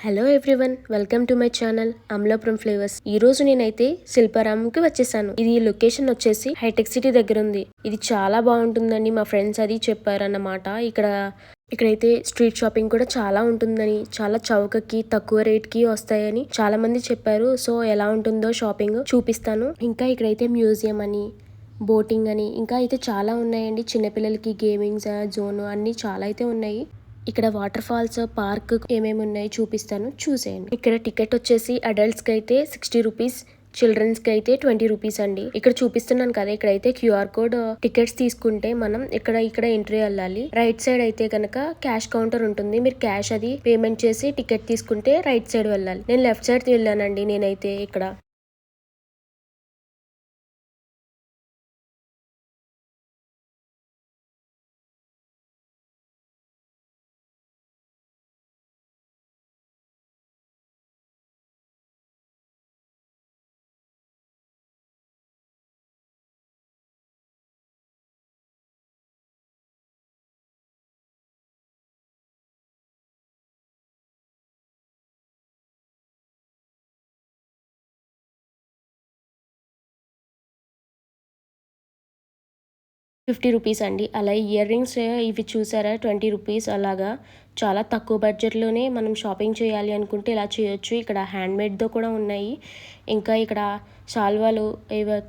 Hello everyone, welcome to my channel Amalapuram flavours. ఈ రోజు నేనైతే శిల్పారామంకి వచ్చేసాను. ఇది లొకేషన్ వచ్చేసి హైటెక్ సిటీ దగ్గర ఉంది. ఇది చాలా బాగుంటుందని మా ఫ్రెండ్స్ అది చెప్పారన్నమాట. ఇక్కడైతే స్ట్రీట్ షాపింగ్ కూడా చాలా ఉంటుందని, చాలా చౌకకి తక్కువ రేట్ కి వస్తాయని చాలా మంది చెప్పారు. సో ఎలా ఉంటుందో షాపింగ్ చూపిస్తాను. ఇంకా ఇక్కడైతే మ్యూజియం అని, బోటింగ్ అని ఇంకా అయితే చాలా ఉన్నాయండి. చిన్నపిల్లలకి గేమింగ్ జోన్ అన్ని చాలా అయితే ఉన్నాయి. ఇక్కడ వాటర్ ఫాల్స్, పార్క్ ఏమేమి ఉన్నాయి చూపిస్తాను, చూసేయండి. ఇక్కడ టికెట్ వచ్చేసి అడల్ట్స్ కి అయితే 60 రూపీస్, చిల్డ్రన్స్ కి అయితే 20 రూపీస్ అండి. ఇక్కడ చూపిస్తున్నాను కదా, ఇక్కడైతే క్యూఆర్ కోడ్ టికెట్స్ తీసుకుంటే మనం ఇక్కడ ఎంట్రీ వెళ్ళాలి. రైట్ సైడ్ అయితే కనుక క్యాష్ కౌంటర్ ఉంటుంది. మీరు క్యాష్ అది పేమెంట్ చేసి టికెట్ తీసుకుంటే రైట్ సైడ్ వెళ్ళాలి. నేను లెఫ్ట్ సైడ్ వెళ్ళానండి. నేనైతే ఇక్కడ 50 రూపీస్ అండి. అలా ఇయర్ రింగ్స్ ఇవి చూసారా 20 రూపీస్. అలాగా చాలా తక్కువ బడ్జెట్లోనే మనం షాపింగ్ చేయాలి అనుకుంటే ఇలా చేయొచ్చు. ఇక్కడ హ్యాండ్మేడ్తో కూడా ఉన్నాయి. ఇంకా ఇక్కడ శాల్వాలు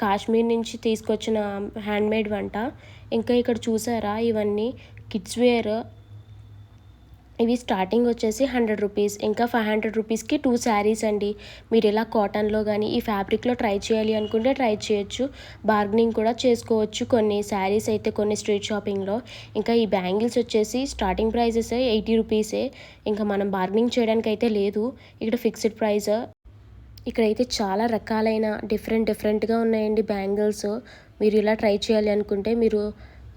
కాశ్మీర్ నుంచి తీసుకొచ్చిన హ్యాండ్మేడ్ వంట. ఇంకా ఇక్కడ చూసారా ఇవన్నీ కిడ్స్ వేర్. ఇవి స్టార్టింగ్ వచ్చేసి 100 రూపీస్. ఇంకా 500 రూపీస్కి 2 శారీస్ అండి. మీరు ఇలా కాటన్లో కానీ ఈ ఫ్యాబ్రిక్లో ట్రై చేయాలి అనుకుంటే ట్రై చేయొచ్చు. బార్గెనింగ్ కూడా చేసుకోవచ్చు కొన్ని శారీస్ అయితే కొన్ని స్ట్రీట్ షాపింగ్లో. ఇంకా ఈ బ్యాంగిల్స్ వచ్చేసి స్టార్టింగ్ ప్రైజెస్ 80 రూపీసే. ఇంకా మనం బార్గెనింగ్ చేయడానికి అయితే లేదు. ఇక్కడ ఫిక్స్డ్ ప్రైస్. ఇక్కడైతే చాలా రకాలైన డిఫరెంట్గా ఉన్నాయండి బ్యాంగిల్స్. మీరు ఇలా ట్రై చేయాలి అనుకుంటే మీరు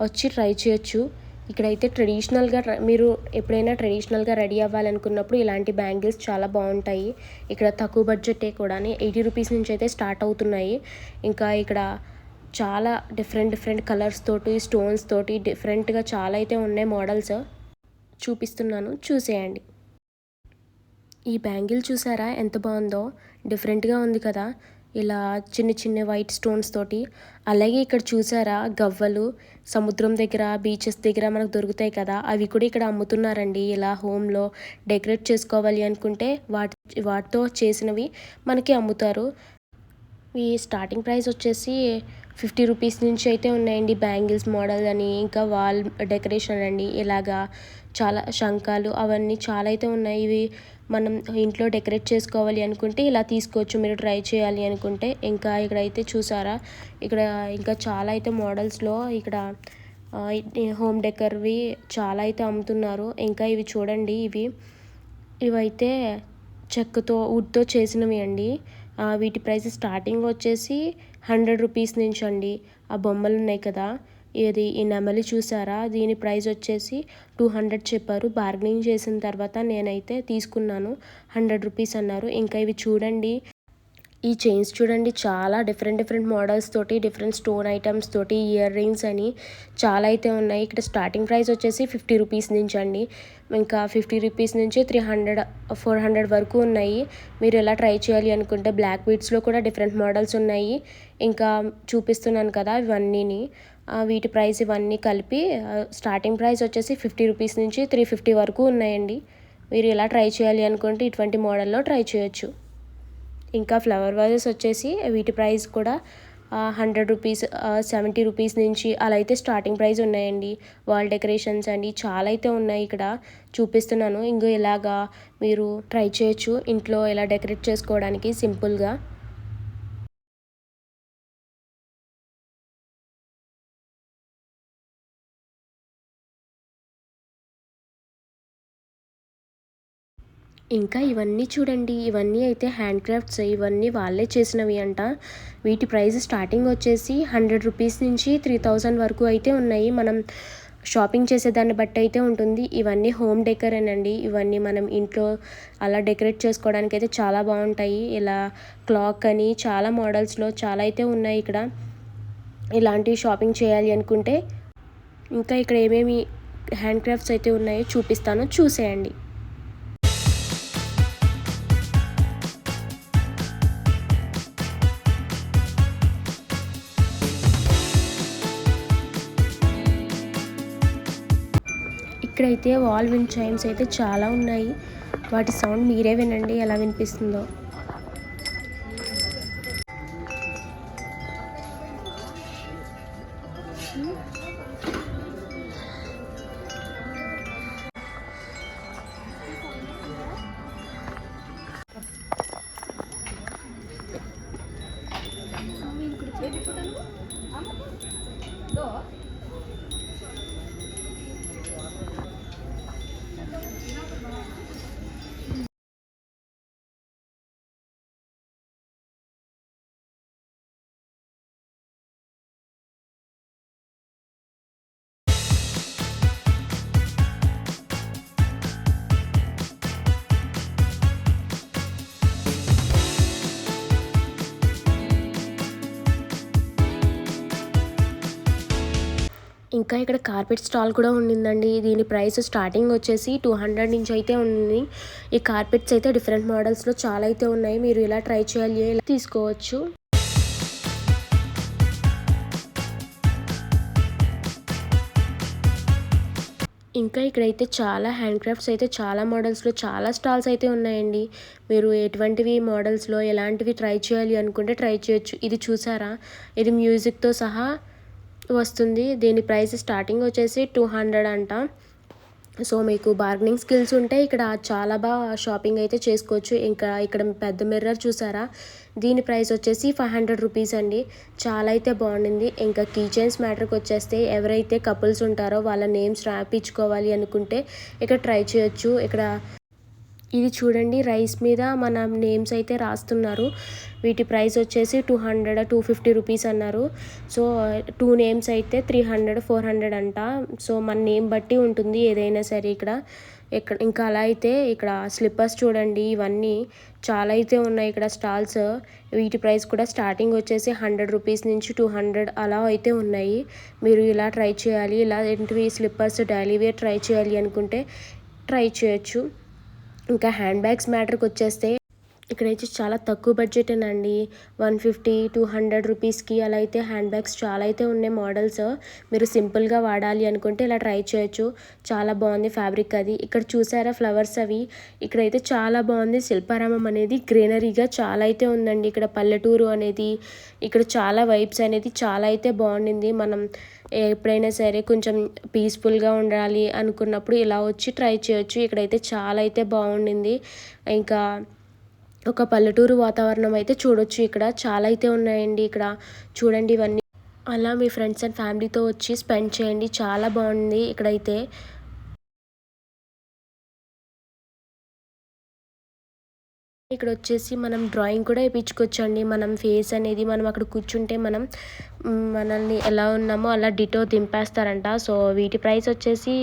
వచ్చి ట్రై చేయొచ్చు. ఇక్కడైతే ట్రెడిషనల్గా మీరు ఎప్పుడైనా ట్రెడిషనల్గా రెడీ అవ్వాలనుకున్నప్పుడు ఇలాంటి బ్యాంగిల్స్ చాలా బాగుంటాయి. ఇక్కడ తక్కువ బడ్జెటే కూడా 80 రూపీస్ నుంచి అయితే స్టార్ట్ అవుతున్నాయి. ఇంకా ఇక్కడ చాలా డిఫరెంట్ కలర్స్ తోటి, స్టోన్స్ తోటి డిఫరెంట్గా చాలా అయితే ఉన్నాయి. మోడల్స్ చూపిస్తున్నాను, చూసేయండి. ఈ బ్యాంగిల్ చూసారా ఎంత బాగుందో, డిఫరెంట్గా ఉంది కదా. ఇలా చిన్న వైట్ స్టోన్స్ తోటి. అలాగే ఇక్కడ చూసారా గవ్వలు, సముద్రం దగ్గర బీచెస్ దగ్గర మనకు దొరుకుతాయి కదా, అవి కూడా ఇక్కడ అమ్ముతున్నారండి. ఇలా హోమ్లో డెకరేట్ చేసుకోవాలి అనుకుంటే వాటితో చేసినవి మనకి అమ్ముతారు. ఈ స్టార్టింగ్ ప్రైస్ వచ్చేసి 50 రూపీస్ నుంచి అయితే ఉన్నాయండి. బ్యాంగిల్స్ మోడల్ అని, ఇంకా వాల్ డెకరేషన్ అండి, ఇలాగా చాలా శంఖాలు అవన్నీ చాలా అయితే ఉన్నాయి. ఇవి మనం ఇంట్లో డెకరేట్ చేసుకోవాలి అనుకుంటే ఇలా తీసుకోవచ్చు మీరు ట్రై చేయాలి అనుకుంటే. ఇంకా ఇక్కడైతే చూసారా ఇక్కడ ఇంకా చాలా అయితే మోడల్స్లో ఇక్కడ హోమ్ డెకర్వి చాలా అయితే అమ్ముతున్నారు. ఇంకా ఇవి చూడండి, ఇవైతే చెక్కతో వుడ్తో చేసినవి అండి. వీటి ప్రైస్ స్టార్టింగ్ వచ్చేసి 100 రూపీస్ నుంచి అండి. ఆ బొమ్మలు ఉన్నాయి కదా, ఈ నెమలి చూసారా, దీని ప్రైస్ వచ్చేసి 200 చెప్పారు. బార్గెనింగ్ చేసిన తర్వాత నేనైతే తీసుకున్నాను. 100 రూపీస్ అన్నారు. ఇంకా ఇవి చూడండి, ఈ చైన్స్ చూడండి, చాలా డిఫరెంట్ మోడల్స్ తోటి, డిఫరెంట్ స్టోన్ ఐటమ్స్ తోటి, ఇయర్ రింగ్స్ అని చాలా అయితే ఉన్నాయి. ఇక్కడ స్టార్టింగ్ ప్రైస్ వచ్చేసి 50 రూపీస్ నుంచి అండి. ఇంకా 50 రూపీస్ నుంచి 300, 400 వరకు ఉన్నాయి. మీరు ఎలా ట్రై చేయాలి అనుకుంటే బ్లాక్ బీడ్స్లో కూడా డిఫరెంట్ మోడల్స్ ఉన్నాయి. ఇంకా చూపిస్తున్నాను కదా ఇవన్నీని, వీటి ప్రైస్ ఇవన్నీ కలిపి స్టార్టింగ్ ప్రైస్ వచ్చేసి 50 రూపీస్ నుంచి 350 వరకు ఉన్నాయండి. మీరు ఎలా ట్రై చేయాలి అనుకుంటే ఇటువంటి మోడల్లో ట్రై చేయొచ్చు. ఇంకా ఫ్లవర్ వాజెస్ వచ్చేసి వీటి ప్రైస్ కూడా 100 రూపీస్, 70 రూపీస్ నుంచి అలా అయితే స్టార్టింగ్ ప్రైస్ ఉన్నాయండి. వాల్ డెకరేషన్స్ అండి చాలా అయితే ఉన్నాయి. ఇక్కడ చూపిస్తున్నాను. ఇంకో ఇలాగా మీరు ట్రై చేయొచ్చు ఇంట్లో ఎలా డెకరేట్ చేసుకోవడానికి సింపుల్గా. ఇంకా ఇవన్నీ చూడండి, ఇవన్నీ అయితే హ్యాండ్ క్రాఫ్ట్స్. ఇవన్నీ వాళ్ళే చేసినవి అంట. వీటి ప్రైస్ స్టార్టింగ్ వచ్చేసి 100 రూపీస్ నుంచి 3000 వరకు అయితే ఉన్నాయి. మనం షాపింగ్ చేసేదాన్ని బట్టి అయితే ఉంటుంది. ఇవన్నీ హోమ్ డెకరేనండి. ఇవన్నీ మనం ఇంట్లో అలా డెకరేట్ చేసుకోవడానికి అయితే చాలా బాగుంటాయి. ఇలా క్లాక్ అని చాలా మోడల్స్లో చాలా అయితే ఉన్నాయి. ఇక్కడ ఇలాంటివి షాపింగ్ చేయాలి అనుకుంటే ఇంకా ఇక్కడ ఏమేమి హ్యాండ్ క్రాఫ్ట్స్ అయితే ఉన్నాయో చూపిస్తాను, చూసేయండి. ఇక్కడైతే వాల్ విండ్ చైమ్స్ అయితే చాలా ఉన్నాయి. వాటి సౌండ్ మీరే వినండి ఎలా వినిపిస్తుందో. ఇంకా ఇక్కడ కార్పెట్ స్టాల్ కూడా ఉండిందండి. దీని ప్రైస్ స్టార్టింగ్ వచ్చేసి 200 నుంచి అయితే ఉంది. ఈ కార్పెట్స్ అయితే డిఫరెంట్ మోడల్స్లో చాలా అయితే ఉన్నాయి. మీరు ఇలా ట్రై చేయాలి, ఇలా తీసుకోవచ్చు. ఇంకా ఇక్కడైతే చాలా హ్యాండ్ క్రాఫ్ట్స్ అయితే చాలా మోడల్స్లో చాలా స్టాల్స్ అయితే ఉన్నాయండి. మీరు ఎటువంటివి మోడల్స్లో ఎలాంటివి ట్రై చేయాలి అనుకుంటే ట్రై చేయొచ్చు. ఇది చూసారా, ఇది మ్యూజిక్తో సహా వస్తుంది. దీని ప్రైస్ స్టార్టింగ్ వచ్చేసి 200 అంట. సో మీకు బార్గెనింగ్ స్కిల్స్ ఉంటే ఇక్కడ చాలా బాగా షాపింగ్ అయితే చేసుకోవచ్చు. ఇంకా ఇక్కడ పెద్ద మిర్రర్ చూసారా, దీని ప్రైస్ వచ్చేసి 500 రూపీస్ అండి. చాలా అయితే బాగుండింది. ఇంకా కీ చైన్స్ మ్యాటర్కి వచ్చేస్తే ఎవరైతే కపుల్స్ ఉంటారో వాళ్ళ నేమ్స్ రాయించుకోవాలి అనుకుంటే ఇక్కడ ట్రై చేయొచ్చు. ఇక్కడ ఇది చూడండి, రైస్ మీద మన నేమ్స్ అయితే రాస్తున్నారు. వీటి ప్రైస్ వచ్చేసి 200 250 రూపీస్ అన్నారు. సో 2 నేమ్స్ అయితే 300 400 అంట. సో మన నేమ్ బట్టి ఉంటుంది ఏదైనా సరే. ఇక్కడ ఇంకా అలా అయితే ఇక్కడ స్లిప్పర్స్ చూడండి, ఇవన్నీ చాలా అయితే ఉన్నాయి ఇక్కడ స్టాల్స్. వీటి ప్రైస్ కూడా స్టార్టింగ్ వచ్చేసి 100 రూపీస్ నుంచి 200 అలా అయితే ఉన్నాయి. మీరు ఇలా ట్రై చేయాలి, ఇలా ఏంటివి స్లిప్పర్స్ డైలీ వేర్ ట్రై చేయాలి అనుకుంటే ట్రై చేయొచ్చు. ఇంకా హ్యాండ్ బ్యాగ్స్ మ్యాటర్కి వచ్చేస్తే ఇక్కడైతే చాలా తక్కువ బడ్జెటేనండి. 150 200 రూపీస్కి అలా అయితే హ్యాండ్ బ్యాగ్స్ చాలా అయితే ఉన్నాయి మోడల్స్. మీరు సింపుల్గా వాడాలి అనుకుంటే ఇలా ట్రై చేయొచ్చు. చాలా బాగుంది ఫ్యాబ్రిక్ అది. ఇక్కడ చూసారా ఫ్లవర్స్ అవి, ఇక్కడైతే చాలా బాగుంది. శిల్పారామం అనేది గ్రీనరీగా చాలా అయితే ఉందండి. ఇక్కడ పల్లెటూరు అనేది, ఇక్కడ చాలా వైబ్స్ అనేది చాలా అయితే బాగుండింది. మనం ఎప్పుడైనా సరే కొంచెం పీస్ఫుల్గా ఉండాలి అనుకున్నప్పుడు ఇలా వచ్చి ట్రై చేయొచ్చు. ఇక్కడైతే చాలా అయితే బాగుండింది. ఇంకా ఒక పల్లెటూరు వాతావరణం అయితే చూడొచ్చు. ఇక్కడ చాలా అయితే ఉన్నాయండి. ఇక్కడ చూడండి ఇవన్నీ. అలా మీ ఫ్రెండ్స్ అండ్ ఫ్యామిలీతో వచ్చి స్పెండ్ చేయండి, చాలా బాగుంది ఇక్కడైతే. ఇక్కడ వచ్చేసి మనం డ్రాయింగ్ కూడా వేయించుకోవచ్చండి. మనం ఫేస్ అనేది మనం అక్కడ కూర్చుంటే మనల్ని ఎలా ఉన్నామో అలా డిటో దింపేస్తారంట. సో వీటి ప్రైస్ వచ్చేసి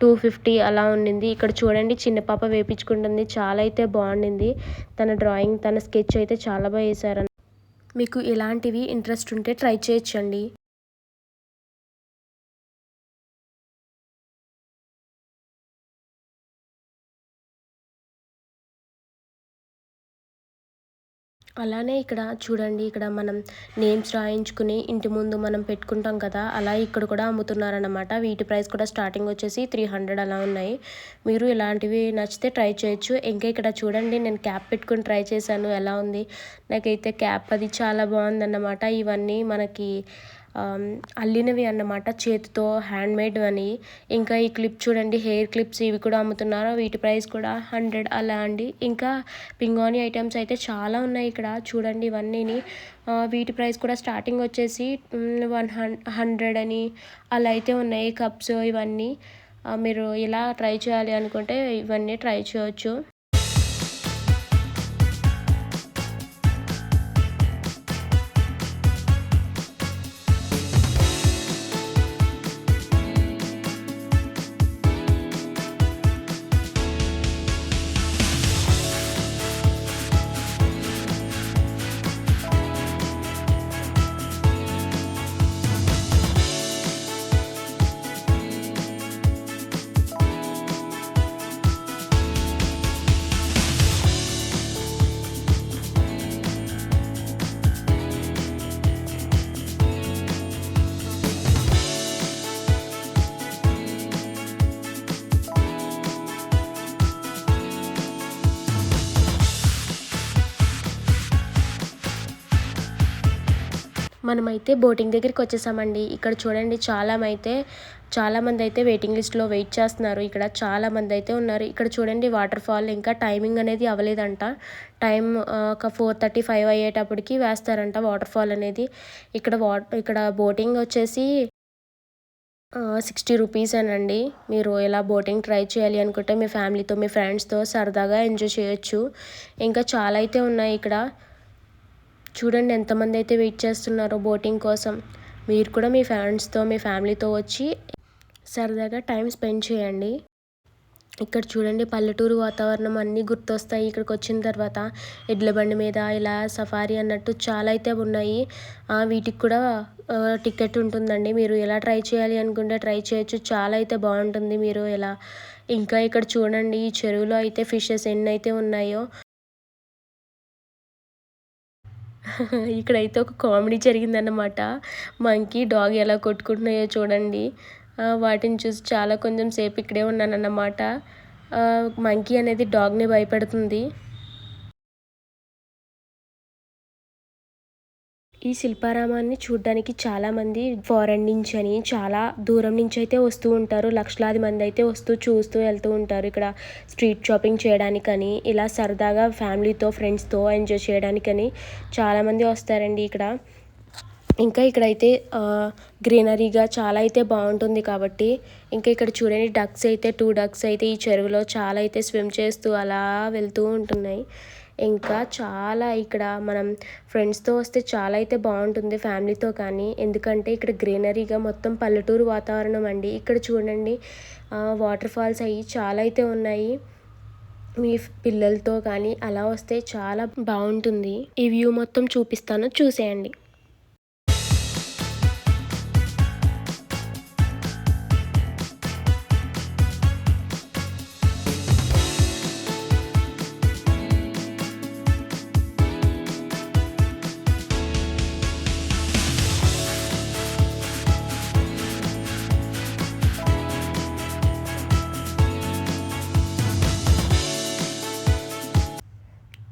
250 అలా ఉండింది. ఇక్కడ చూడండి, చిన్న పాప వేయించుకుంటుంది, చాలా అయితే బాగుండింది. తన డ్రాయింగ్, తన స్కెచ్ అయితే చాలా బాగా వేశారు. మీకు ఇలాంటివి ఇంట్రెస్ట్ ఉంటే ట్రై చేయొచ్చండి. అలానే ఇక్కడ చూడండి, ఇక్కడ మనం నేమ్స్ రాయించుకుని ఇంటి ముందు మనం పెట్టుకుంటాం కదా, అలా ఇక్కడ కూడా అమ్ముతున్నారన్నమాట. వీటి ప్రైస్ కూడా స్టార్టింగ్ వచ్చేసి 300 అలా ఉన్నాయి. మీరు ఇలాంటివి నచ్చితే ట్రై చేయొచ్చు. ఇంకా ఇక్కడ చూడండి, నేను క్యాప్ పెట్టుకుని ట్రై చేశాను, ఎలా ఉంది. నాకైతే క్యాప్ అది చాలా బాగుందన్నమాట. ఇవన్నీ మనకి అల్లినవి అన్నమాట, చేతితో హ్యాండ్మేడ్ అని. ఇంకా ఈ క్లిప్ చూడండి, హెయిర్ క్లిప్స్ ఇవి కూడా అమ్ముతున్నారు. వీటి ప్రైస్ కూడా 100 అలా అండి. ఇంకా పింగాణి ఐటమ్స్ అయితే చాలా ఉన్నాయి ఇక్కడ చూడండి ఇవన్నీని. వీటి ప్రైస్ కూడా స్టార్టింగ్ వచ్చేసి 100 అని అలా అయితే ఉన్నాయి. కప్స్ ఇవన్నీ మీరు ఇలా ట్రై చేయాలి అనుకుంటే ఇవన్నీ ట్రై చేయొచ్చు. మనమైతే బోటింగ్ దగ్గరికి వచ్చేసామండి. ఇక్కడ చూడండి చాలామంది అయితే వెయిటింగ్ లిస్ట్‌లో వెయిట్ చేస్తున్నారు. ఇక్కడ చాలామంది అయితే ఉన్నారు. ఇక్కడ చూడండి వాటర్ ఫాల్ ఇంకా టైమింగ్ అనేది అవ్వలేదంట. టైం ఒక 4:35 అయ్యేటప్పటికి వేస్తారంట వాటర్ ఫాల్ అనేది. ఇక్కడ బోటింగ్ వచ్చేసి 60 రూపీసేనండి. మీరు ఇలా బోటింగ్ ట్రై చేయాలి అనుకుంటే మీ ఫ్యామిలీతో, మీ ఫ్రెండ్స్‌తో సరదాగా ఎంజాయ్ చేయొచ్చు. ఇంకా చాలా అయితే ఉన్నాయి ఇక్కడ. చూడండి ఎంతమంది అయితే వెయిట్ చేస్తున్నారో బోటింగ్ కోసం. మీరు కూడా మీ ఫ్రెండ్స్‌తో, మీ ఫ్యామిలీతో వచ్చి సరదాగా టైం స్పెండ్ చేయండి. ఇక్కడ చూడండి పల్లెటూరు వాతావరణం అన్నీ గుర్తొస్తాయి ఇక్కడికి వచ్చిన తర్వాత. ఎడ్ల బండి మీద ఇలా సఫారీ అన్నట్టు చాలా అయితే ఉన్నాయి. వీటికి కూడా టికెట్ ఉంటుందండి. మీరు ఎలా ట్రై చేయాలి అనుకుంటే ట్రై చేయొచ్చు. చాలా అయితే బాగుంటుంది. మీరు ఎలా ఇంకా ఇక్కడ చూడండి ఈ చెరువులో అయితే ఫిషెస్ ఎన్నైతే ఉన్నాయో. ఇక్కడైతే ఒక కామెడీ జరిగిందన్నమాట. మంకీ, డాగ్ ఎలా కొట్టుకుంటున్నాయో చూడండి. వాటిని చూసి చాలా కొంచెం సేపు ఇక్కడే ఉన్నానన్నమాట. మంకీ అనేది డాగ్‌ని భయపెడుతుంది. ఈ శిల్పారామాన్ని చూడ్డానికి చాలామంది ఫారెన్ నుంచని, చాలా దూరం నుంచయితే వస్తూ ఉంటారు. లక్షలాది మందయితే చూస్తూ వెళ్తూ ఉంటారు. ఇక్కడ స్ట్రీట్ షాపింగ్ చేయడానికని, ఇలా సరదాగా ఫ్యామిలీతో, ఫ్రెండ్స్‌తో ఎంజాయ్ చేయడానికని చాలామంది వస్తారండి ఇక్కడ. ఇంకా ఇక్కడైతే గ్రీనరీగా చాలా అయితే బాగుంటుంది కాబట్టి. ఇంకా ఇక్కడ చూడండి డక్స్ అయితే 2 డక్స్ అయితే ఈ చెరువులో చాలా అయితే స్విమ్ చేస్తూ అలా వెళ్తూ ఉంటున్నాయి. ఇంకా చాలా ఇక్కడ మనం ఫ్రెండ్స్‌తో వస్తే చాలా అయితే బాగుంటుంది ఫ్యామిలీతో కానీ. ఎందుకంటే ఇక్కడ గ్రీనరీగా మొత్తం పల్లెటూరు వాతావరణం అండి. ఇక్కడ చూడండి వాటర్ ఫాల్స్ అయ్యి చాలా అయితే ఉన్నాయి. మీ పిల్లలతో కానీ అలా వస్తే చాలా బాగుంటుంది. ఈ వ్యూ మొత్తం చూపిస్తాను, చూసేయండి.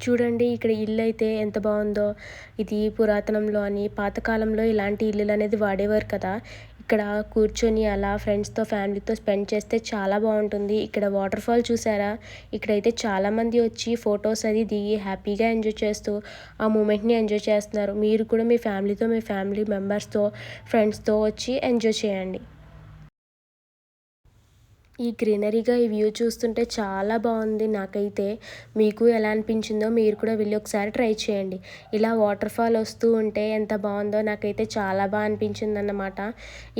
చూడండి ఇక్కడ ఇల్లైతే ఎంత బాగుందో. ఇది పురాతనంలో అని, పాతకాలంలో ఇలాంటి ఇల్లులు అనేది వాడేవారు కదా. ఇక్కడ కూర్చొని అలా ఫ్రెండ్స్‌తో, ఫ్యామిలీతో స్పెండ్ చేస్తే చాలా బాగుంటుంది. ఇక్కడ వాటర్ ఫాల్ చూసారా? ఇక్కడైతే చాలామంది వచ్చి ఫొటోస్ అది దిగి హ్యాపీగా ఎంజాయ్ చేస్తూ ఆ మూమెంట్‌ని ఎంజాయ్ చేస్తున్నారు. మీరు కూడా మీ ఫ్యామిలీతో, మీ ఫ్యామిలీ మెంబర్స్‌తో, ఫ్రెండ్స్‌తో వచ్చి ఎంజాయ్ చేయండి. ఈ గ్రీనరీగా ఈ వ్యూ చూస్తుంటే చాలా బాగుంది నాకైతే. మీకు ఎలా అనిపించిందో మీరు కూడా వెళ్ళి ఒకసారి ట్రై చేయండి. ఇలా వాటర్ ఫాల్ వస్తూ ఉంటే ఎంత బాగుందో నాకైతే చాలా అనిపించిందన్నమాట.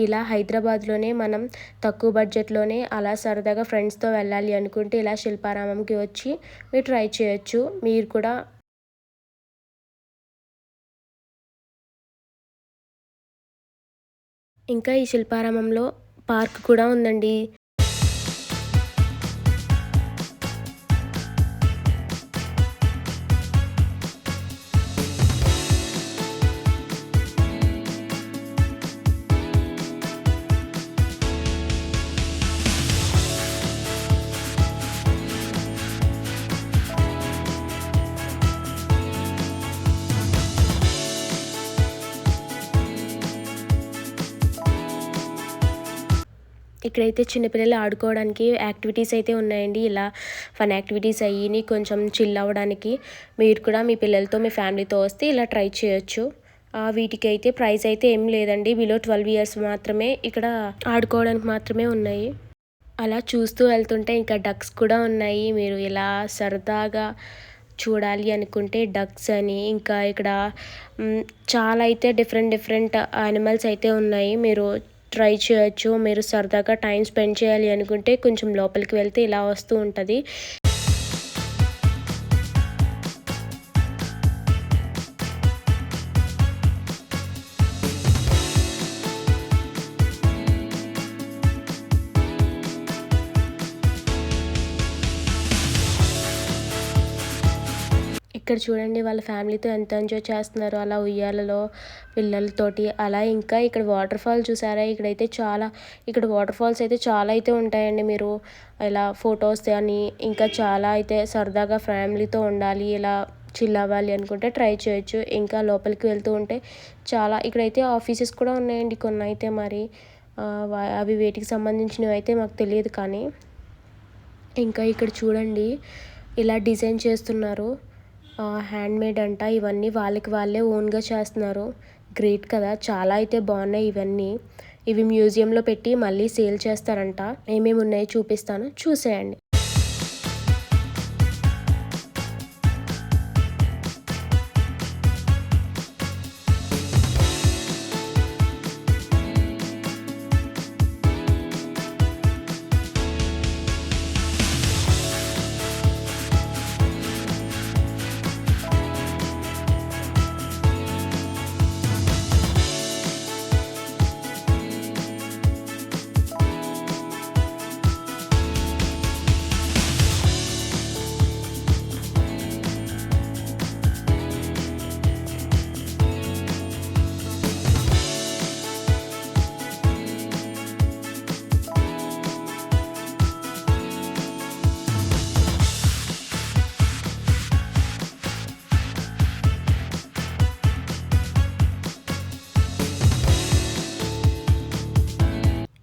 ఇలా హైదరాబాద్లోనే మనం తక్కువ బడ్జెట్లోనే అలా సరదాగా ఫ్రెండ్స్తో వెళ్ళాలి అనుకుంటే ఇలా శిల్పారామంకి వచ్చి మీరు ట్రై చేయొచ్చు. మీరు కూడా ఇంకా ఈ శిల్పారామంలో పార్క్ కూడా ఉందండి. ఇక్కడైతే చిన్నపిల్లలు ఆడుకోవడానికి యాక్టివిటీస్ అయితే ఉన్నాయండి. ఇలా ఫన్ యాక్టివిటీస్ అయ్యి కొంచెం చిల్ అవ్వడానికి మీరు కూడా మీ పిల్లలతో, మీ ఫ్యామిలీతో వస్తే ఇలా ట్రై చేయొచ్చు. వీటికైతే ప్రైస్ అయితే ఏం లేదండి. బిలో 12 ఇయర్స్ మాత్రమే ఇక్కడ ఆడుకోవడానికి మాత్రమే ఉన్నాయి. అలా చూస్తూ వెళ్తుంటే ఇంకా డక్స్ కూడా ఉన్నాయి. మీరు ఇలా సరదాగా చూడాలి అనుకుంటే డక్స్ అని, ఇంకా ఇక్కడ చాలా అయితే డిఫరెంట్ యానిమల్స్ అయితే ఉన్నాయి. మీరు ట్రై చేయొచ్చు. మీరు సరదాగా టైం స్పెండ్ చేయాలి అనుకుంటే కొంచెం లోపలికి వెళ్తే ఇలా వస్తూ ఉంటుంది. ఇక్కడ చూడండి వాళ్ళ ఫ్యామిలీతో ఎంత ఎంజాయ్ చేస్తున్నారో అలా ఉయ్యాలలో పిల్లలతోటి. అలా ఇంకా ఇక్కడ వాటర్ ఫాల్ చూసారా? ఇక్కడ వాటర్ ఫాల్స్ అయితే చాలా అయితే ఉంటాయండి. మీరు ఇలా ఫొటోస్ అని ఇంకా చాలా అయితే సరదాగా ఫ్యామిలీతో ఉండాలి, ఇలా చిల్ అవ్వాలి అనుకుంటే ట్రై చేయొచ్చు. ఇంకా లోపలికి వెళ్తూ ఉంటే చాలా ఇక్కడైతే ఆఫీసెస్ కూడా ఉన్నాయండి కొన్ని అయితే మరి. అవి వేటికి సంబంధించినవి అయితే మాకు తెలియదు కానీ. ఇంకా ఇక్కడ చూడండి ఇలా డిజైన్ చేస్తున్నారు. హ్యాండ్మేడ్ అంట. ఇవన్నీ వాళ్ళకి వాళ్ళే ఓన్గా చేస్తున్నారు. గ్రేట్ కదా, చాలా అయితే బాగున్నాయి ఇవన్నీ. ఇవి మ్యూజియంలో పెట్టి మళ్ళీ సేల్ చేస్తారంట. ఏమేమి ఉన్నాయో చూపిస్తాను, చూసేయండి.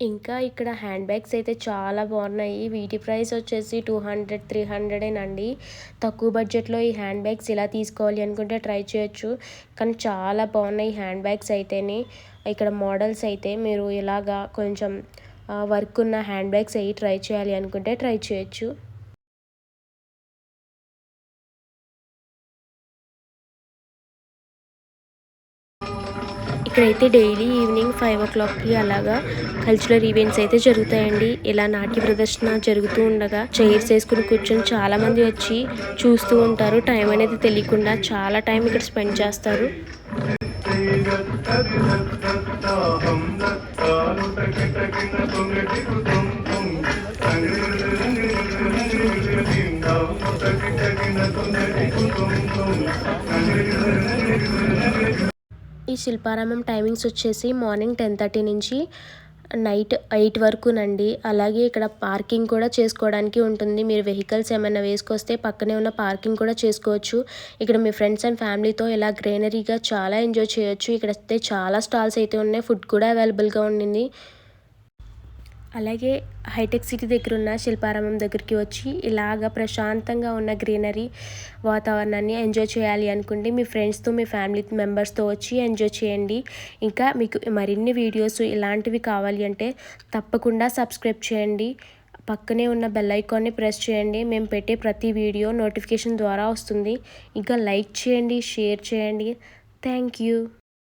ఇంకా ఇక్కడ హ్యాండ్ బ్యాగ్స్ అయితే చాలా బాగున్నాయి. వీటి ప్రైస్ వచ్చేసి 200, 300 తక్కువ బడ్జెట్లో ఈ హ్యాండ్ బ్యాగ్స్ ఇలా తీసుకోవాలి అనుకుంటే ట్రై చేయొచ్చు. కానీ చాలా బాగున్నాయి హ్యాండ్ బ్యాగ్స్ అయితేనే. ఇక్కడ మోడల్స్ అయితే మీరు ఇలాగా కొంచెం వర్క్ ఉన్న హ్యాండ్ బ్యాగ్స్ అవి ట్రై చేయాలి అనుకుంటే ట్రై చేయొచ్చు. ఇక్కడైతే డైలీ ఈవినింగ్ 5 o'clockకి అలాగా కల్చరల్ ఈవెంట్స్ అయితే జరుగుతాయండి. ఇలా నాట్య ప్రదర్శన జరుగుతూ ఉండగా చైర్స్ వేసుకుని కూర్చొని చాలామంది వచ్చి చూస్తూ ఉంటారు. టైం అనేది తెలియకుండా చాలా టైం ఇక్కడ స్పెండ్ చేస్తారు. ఈ శిల్పారామం టైమింగ్స్ వచ్చేసి మార్నింగ్ 10:30 నుంచి నైట్ 8 వరకునండి. అలాగే ఇక్కడ పార్కింగ్ కూడా చేసుకోవడానికి ఉంటుంది. మీరు వెహికల్స్ ఏమైనా వేసుకొస్తే పక్కనే ఉన్న పార్కింగ్ కూడా చేసుకోవచ్చు. ఇక్కడ మీ ఫ్రెండ్స్ అండ్ ఫ్యామిలీతో ఇలా గ్రీనరీగా చాలా ఎంజాయ్ చేయొచ్చు. ఇక్కడ అయితే చాలా స్టాల్స్ అయితే ఉన్నాయి. ఫుడ్ కూడా అవైలబుల్గా ఉండింది. అలాగే హైటెక్ సిటీ దగ్గర ఉన్న శిల్పారామం దగ్గరికి వచ్చి ఇలాగ ప్రశాంతంగా ఉన్న గ్రీనరీ వాతావరణాన్ని ఎంజాయ్ చేయాలి అనుకుంటే మీ ఫ్రెండ్స్తో మీ ఫ్యామిలీ మెంబర్స్తో వచ్చి ఎంజాయ్ చేయండి. ఇంకా మీకు మరిన్ని వీడియోస్ ఇలాంటివి కావాలి అంటే తప్పకుండా సబ్స్క్రైబ్ చేయండి. పక్కనే ఉన్న బెల్ ఐకాన్ని ప్రెస్ చేయండి. మేము పెట్టే ప్రతి వీడియో నోటిఫికేషన్ ద్వారా వస్తుంది. ఇంకా లైక్ చేయండి, షేర్ చేయండి. Thank you.